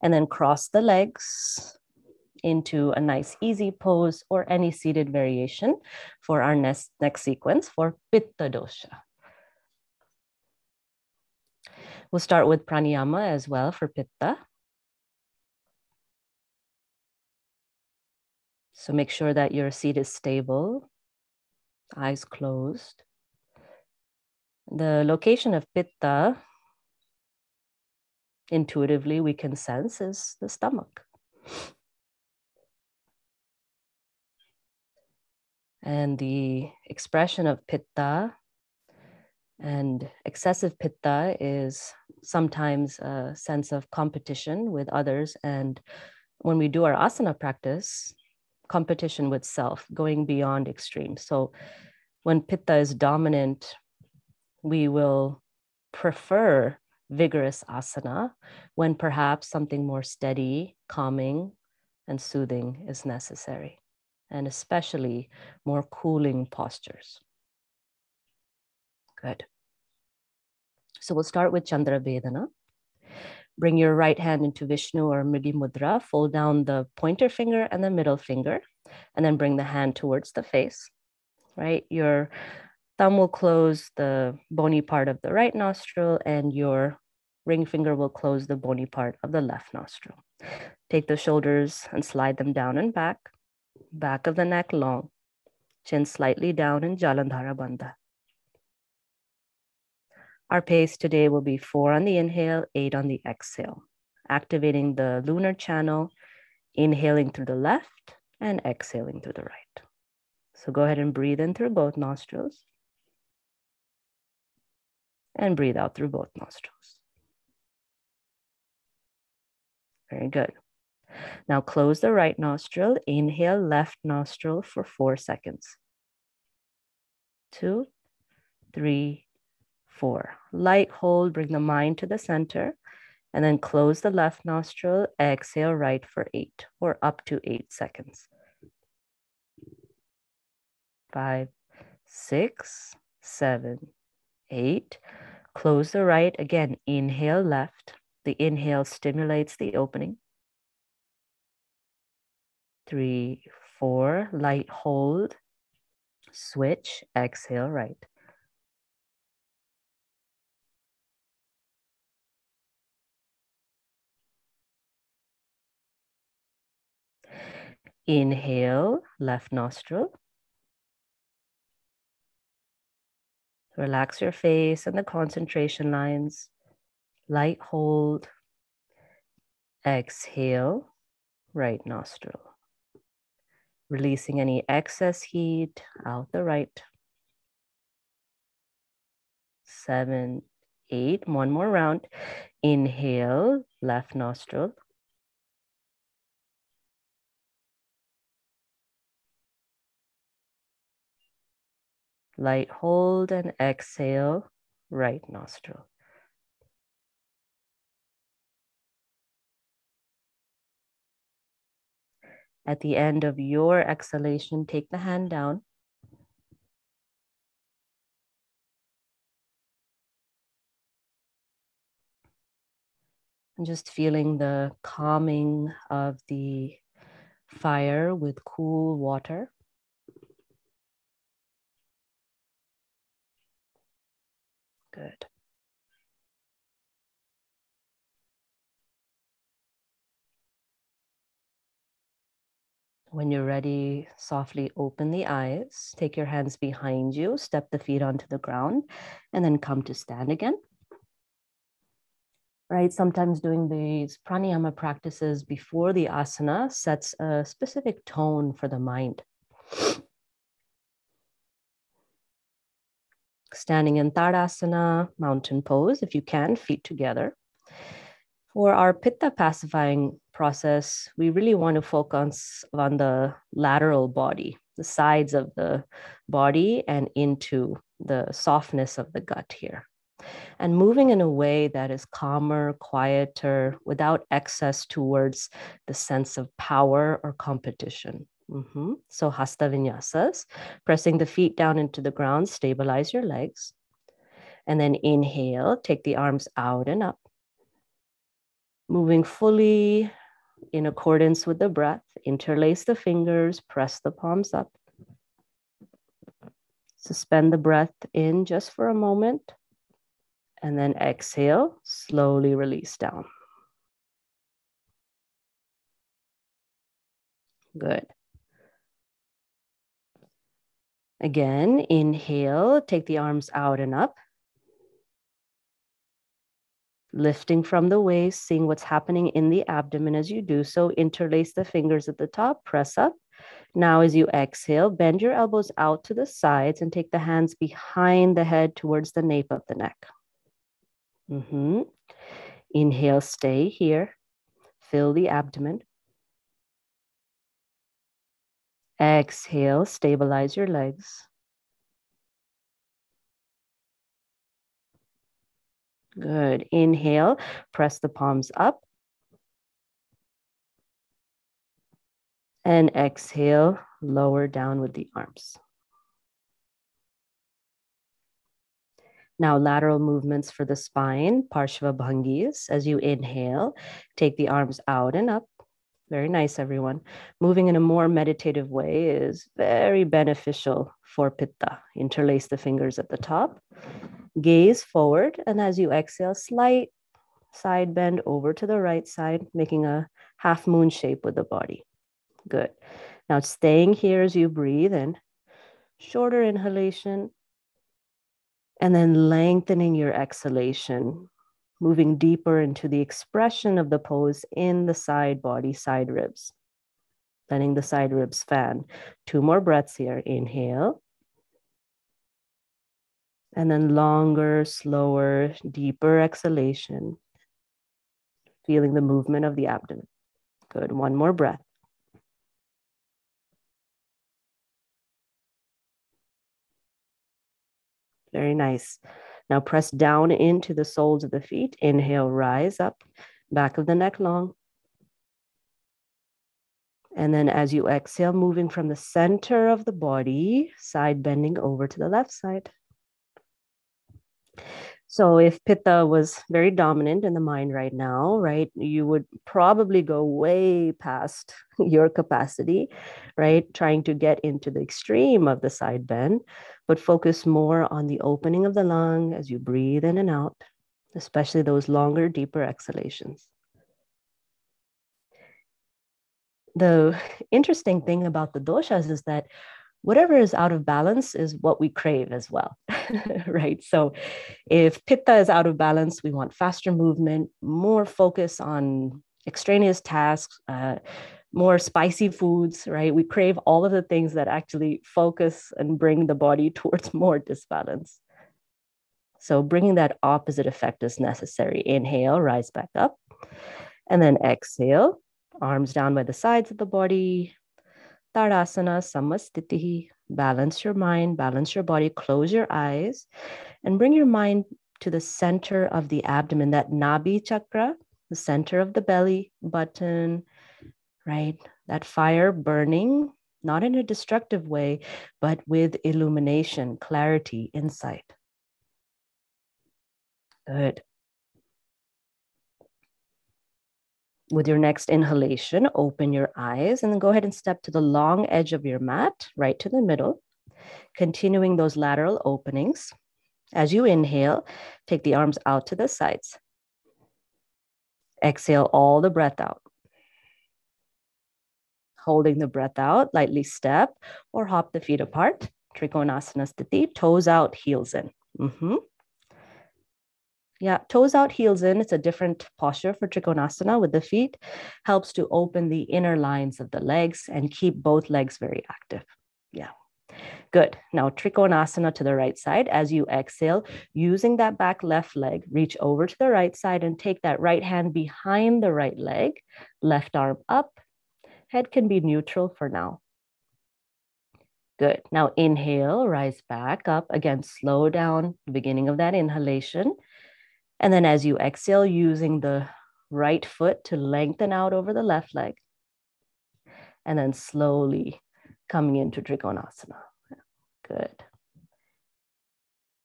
And then cross the legs into a nice easy pose or any seated variation for our next sequence for Pitta dosha. We'll start with Pranayama as well for Pitta. So make sure that your seat is stable, eyes closed. The location of Pitta, intuitively we can sense, is the stomach. And the expression of Pitta and excessive Pitta is sometimes a sense of competition with others. And when we do our asana practice, competition with self, going beyond extremes. So when Pitta is dominant, we will prefer vigorous asana when perhaps something more steady, calming, and soothing is necessary, and especially more cooling postures. Good. So we'll start with Chandra Vedana. Bring your right hand into Vishnu or Mridhi Mudra, fold down the pointer finger and the middle finger, and then bring the hand towards the face, right? Your thumb will close the bony part of the right nostril and your ring finger will close the bony part of the left nostril. Take the shoulders and slide them down and back of the neck long, chin slightly down in Jalandhara Bandha. Our pace today will be 4 on the inhale, 8 on the exhale, activating the lunar channel, inhaling through the left and exhaling through the right. So go ahead and breathe in through both nostrils and breathe out through both nostrils. Very good. Now close the right nostril, inhale left nostril for 4 seconds. 2, 3, 4. Light hold, bring the mind to the center, and then close the left nostril, exhale right for 8 or up to 8 seconds. 5, 6, 7, 8. Close the right, again, inhale left. The inhale stimulates the opening. 3, 4, light hold, switch, exhale right. Inhale, left nostril. Relax your face and the concentration lines. Light hold. Exhale, right nostril. Releasing any excess heat out the right. 7, 8. One more round. Inhale, left nostril. Light hold and exhale, right nostril. At the end of your exhalation, take the hand down. And just feeling the calming of the fire with cool water. Good. When you're ready, softly open the eyes. Take your hands behind you, step the feet onto the ground, and then come to stand again. Right, sometimes doing these pranayama practices before the asana sets a specific tone for the mind. Standing in Tadasana, mountain pose, if you can, feet together. For our Pitta pacifying process, we really want to focus on the lateral body, the sides of the body and into the softness of the gut here. And moving in a way that is calmer, quieter, without excess towards the sense of power or competition. So hasta vinyasas, pressing the feet down into the ground, stabilize your legs. And then inhale, take the arms out and up. Moving fully in accordance with the breath, interlace the fingers, press the palms up. Suspend the breath in just for a moment, and then exhale, slowly release down. Good. Again, inhale, take the arms out and up. Lifting from the waist, seeing what's happening in the abdomen as you do so. Interlace the fingers at the top, press up. Now, as you exhale, bend your elbows out to the sides and take the hands behind the head towards the nape of the neck. Inhale, stay here. Fill the abdomen. Exhale, stabilize your legs. Good. Inhale, press the palms up. And exhale, lower down with the arms. Now, lateral movements for the spine, Parshva Bhangis. As you inhale, take the arms out and up. Very nice, everyone. Moving in a more meditative way is very beneficial for Pitta. Interlace the fingers at the top. Gaze forward, and as you exhale, slight side bend over to the right side, making a half moon shape with the body. Good. Now, staying here as you breathe in, shorter inhalation, and then lengthening your exhalation, moving deeper into the expression of the pose in the side body, side ribs. Letting the side ribs fan. 2 more breaths here. Inhale. And then longer, slower, deeper exhalation. Feeling the movement of the abdomen. Good. 1 more breath. Very nice. Now press down into the soles of the feet. Inhale, rise up. Back of the neck long. And then as you exhale, moving from the center of the body, side bending over to the left side. So if Pitta was very dominant in the mind right now, right, you would probably go way past your capacity, right, trying to get into the extreme of the side bend, but focus more on the opening of the lung as you breathe in and out, especially those longer, deeper exhalations. The interesting thing about the doshas is that whatever is out of balance is what we crave as well, right? So if Pitta is out of balance, we want faster movement, more focus on extraneous tasks, more spicy foods, right? We crave all of the things that actually focus and bring the body towards more disbalance. So bringing that opposite effect is necessary. Inhale, rise back up, and then exhale, arms down by the sides of the body. Tadasana, samastitihi. Balance your mind, balance your body, close your eyes, and bring your mind to the center of the abdomen, that Nabhi chakra, the center of the belly button, right? That fire burning, not in a destructive way, but with illumination, clarity, insight. Good. With your next inhalation, open your eyes and then go ahead and step to the long edge of your mat, right to the middle, continuing those lateral openings. As you inhale, take the arms out to the sides. Exhale all the breath out. Holding the breath out, lightly step or hop the feet apart. Trikonasana sthiti, toes out, heels in. Yeah, toes out, heels in. It's a different posture for Trikonasana with the feet. Helps to open the inner lines of the legs and keep both legs very active. Yeah, good. Now Trikonasana to the right side. As you exhale, using that back left leg, reach over to the right side and take that right hand behind the right leg, left arm up. Head can be neutral for now. Good. Now inhale, rise back up. Again, slow down the beginning of that inhalation. And then as you exhale, using the right foot to lengthen out over the left leg. And then slowly coming into Trikonasana. Good.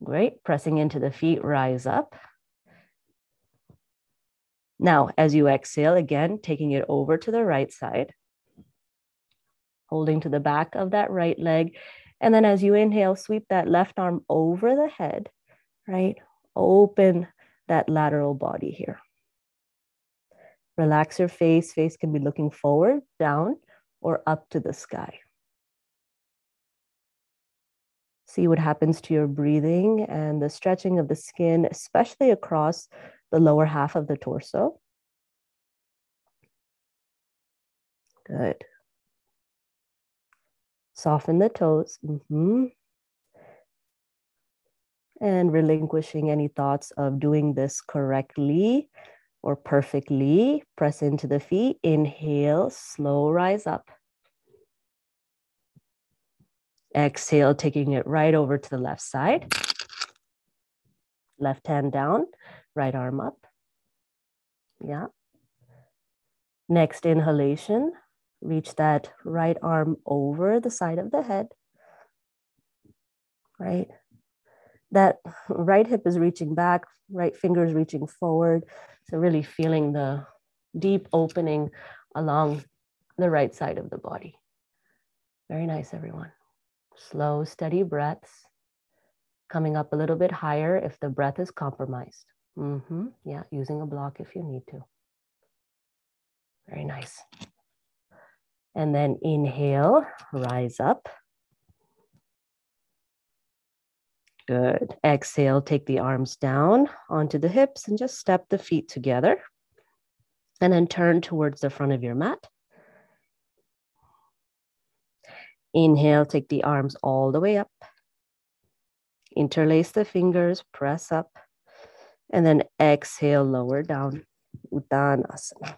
Great. Pressing into the feet, rise up. Now, as you exhale, again, taking it over to the right side, holding to the back of that right leg. And then as you inhale, sweep that left arm over the head, right? Open that lateral body here. Relax your face. Face can be looking forward, down, or up to the sky. See what happens to your breathing and the stretching of the skin, especially across the lower half of the torso. Good. Soften the toes. And relinquishing any thoughts of doing this correctly or perfectly. Press into the feet. Inhale, slow rise up. Exhale, taking it right over to the left side. Left hand down, right arm up. Yeah. Next inhalation, reach that right arm over the side of the head. Right. That right hip is reaching back, right finger is reaching forward. So really feeling the deep opening along the right side of the body. Very nice, everyone. Slow, steady breaths. Coming up a little bit higher if the breath is compromised. Yeah, using a block if you need to. Very nice. And then inhale, rise up. Good. Exhale, take the arms down onto the hips and just step the feet together. And then turn towards the front of your mat. Inhale, take the arms all the way up. Interlace the fingers, press up. And then exhale, lower down. Uttanasana.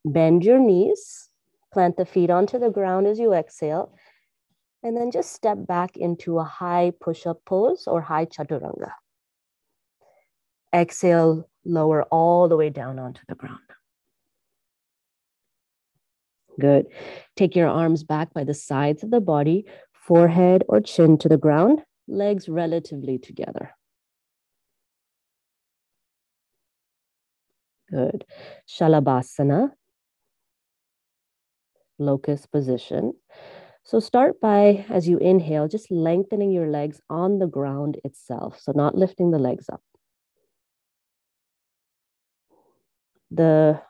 Bend your knees. Plant the feet onto the ground as you exhale. And then just step back into a high push-up pose or high chaturanga. Exhale, lower all the way down onto the ground. Good. Take your arms back by the sides of the body, forehead or chin to the ground, legs relatively together. Good. Shalabhasana, locust position. So start by, as you inhale, just lengthening your legs on the ground itself. So not lifting the legs up. The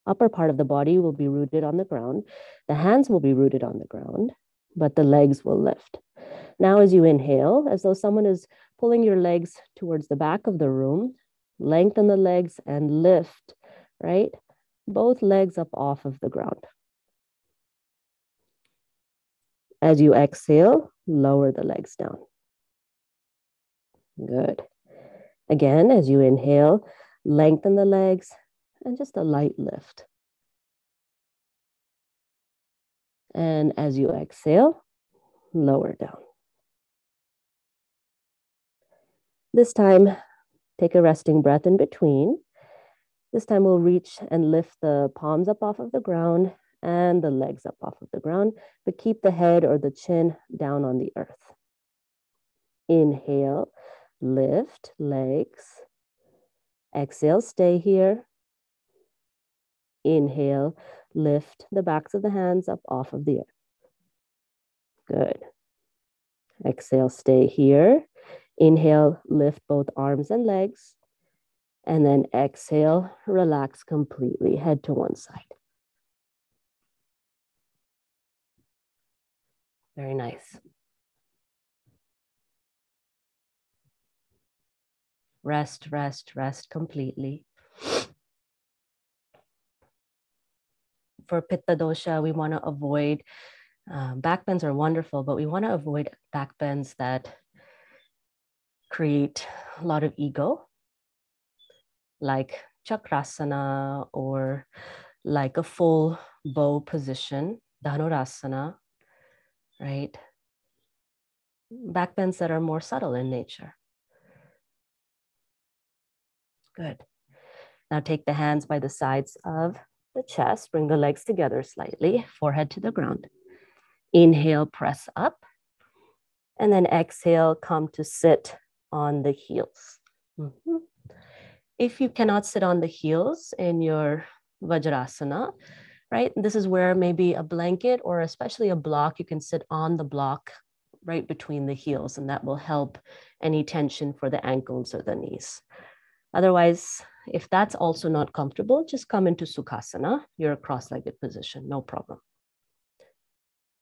upper part of the body will be rooted on the ground. The hands will be rooted on the ground, but the legs will lift. Now, as you inhale, as though someone is pulling your legs towards the back of the room, lengthen the legs and lift, right? Both legs up off of the ground. As you exhale, lower the legs down. Good. Again, as you inhale, lengthen the legs and just a light lift. And as you exhale, lower down. This time, take a resting breath in between. This time we'll reach and lift the palms up off of the ground and the legs up off of the ground, but keep the head or the chin down on the earth. Inhale, lift legs. Exhale, stay here. Inhale, lift the backs of the hands up off of the earth. Good. Exhale, stay here. Inhale, lift both arms and legs. And then exhale, relax completely, head to one side. Very nice. Rest, rest, rest completely. For Pitta dosha, we want to avoid, back bends are wonderful, but we want to avoid back bends that create a lot of ego, like chakrasana or like a full bow position, dhanurasana, right? Back bends that are more subtle in nature. Good. Now take the hands by the sides of the chest, bring the legs together slightly, forehead to the ground. Inhale, press up. And then exhale, come to sit on the heels. If you cannot sit on the heels in your Vajrasana, right? This is where maybe a blanket or especially a block, you can sit on the block right between the heels, and that will help any tension for the ankles or the knees. Otherwise, if that's also not comfortable, just come into Sukhasana, your cross-legged position, no problem.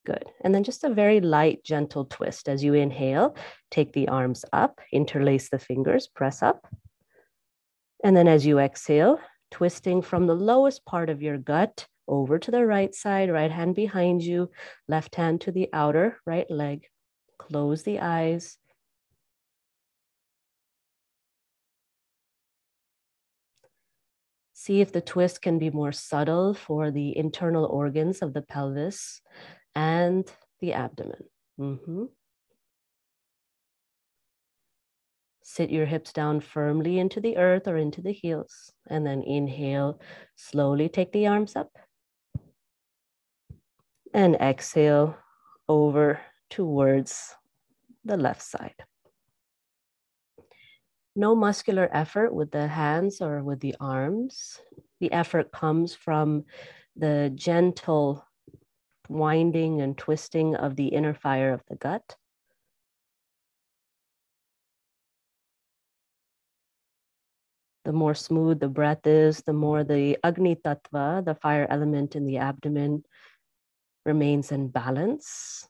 Good. And then just a very light, gentle twist. As you inhale, take the arms up, interlace the fingers, press up. And then as you exhale, twisting from the lowest part of your gut over to the right side, right hand behind you, left hand to the outer right leg. Close the eyes. See if the twist can be more subtle for the internal organs of the pelvis and the abdomen. Sit your hips down firmly into the earth or into the heels, and then inhale, slowly take the arms up, and exhale over towards the left side. No muscular effort with the hands or with the arms. The effort comes from the gentle winding and twisting of the inner fire of the gut. The more smooth the breath is, the more the Agni Tattva, the fire element in the abdomen, remains in balance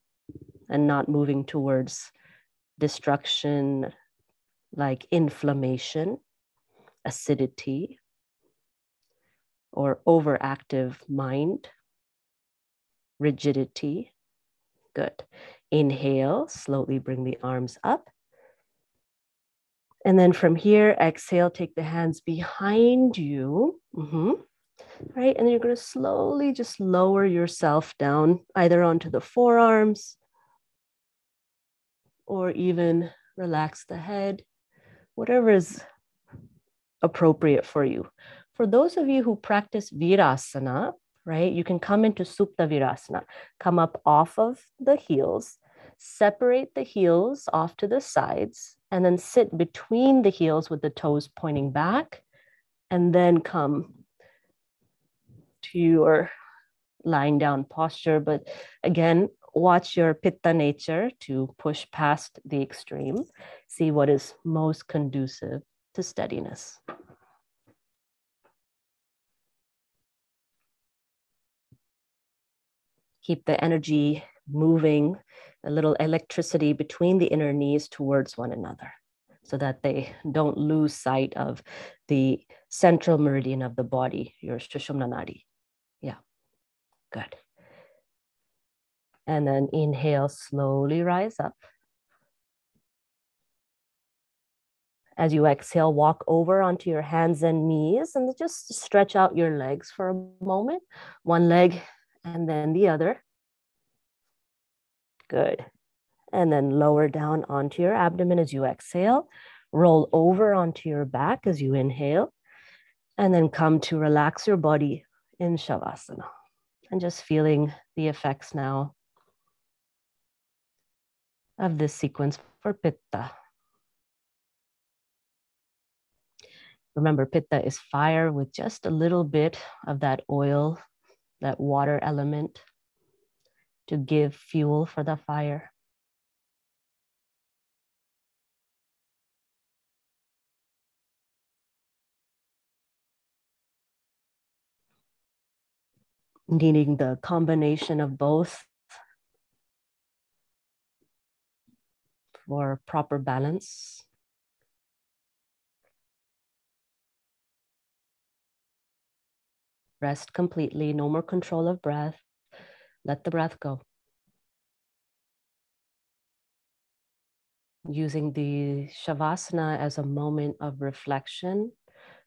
and not moving towards destruction like inflammation, acidity, or overactive mind, rigidity. Good. Inhale, slowly bring the arms up. And then from here, exhale, take the hands behind you. Right, and you're going to slowly just lower yourself down, either onto the forearms or even relax the head, whatever is appropriate for you. For those of you who practice Virasana, right, you can come into Suptavirasana, come up off of the heels, separate the heels off to the sides, and then sit between the heels with the toes pointing back, and then come to your lying down posture. But again, watch your Pitta nature to push past the extreme. See what is most conducive to steadiness. Keep the energy moving, a little electricity between the inner knees towards one another so that they don't lose sight of the central meridian of the body, your Sushumna Nadi. Yeah, good. And then inhale, slowly rise up. As you exhale, walk over onto your hands and knees and just stretch out your legs for a moment. One leg and then the other. Good. And then lower down onto your abdomen as you exhale. Roll over onto your back as you inhale. And then come to relax your body in Shavasana. And just feeling the effects now of this sequence for Pitta. Remember, Pitta is fire with just a little bit of that oil, that water element to give fuel for the fire. Needing the combination of both for proper balance. Rest completely, no more control of breath. Let the breath go. Using the Shavasana as a moment of reflection,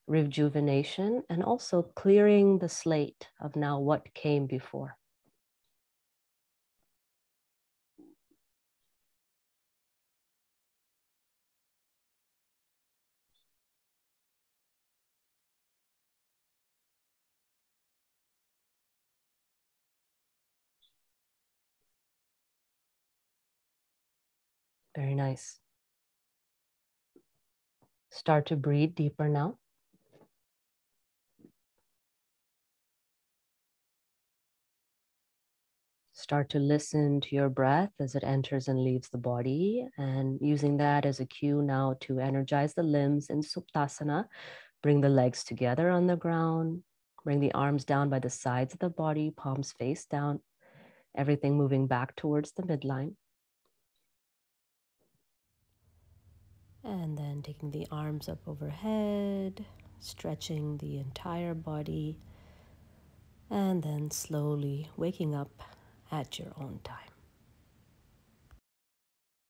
rejuvenation, and also clearing the slate of now what came before. Very nice. Start to breathe deeper now. start to listen to your breath as it enters and leaves the body, and using that as a cue now to energize the limbs in Subtasana. Bring the legs together on the ground. Bring the arms down by the sides of the body, palms face down. Everything moving back towards the midline. And then taking the arms up overhead, stretching the entire body, and then slowly waking up at your own time.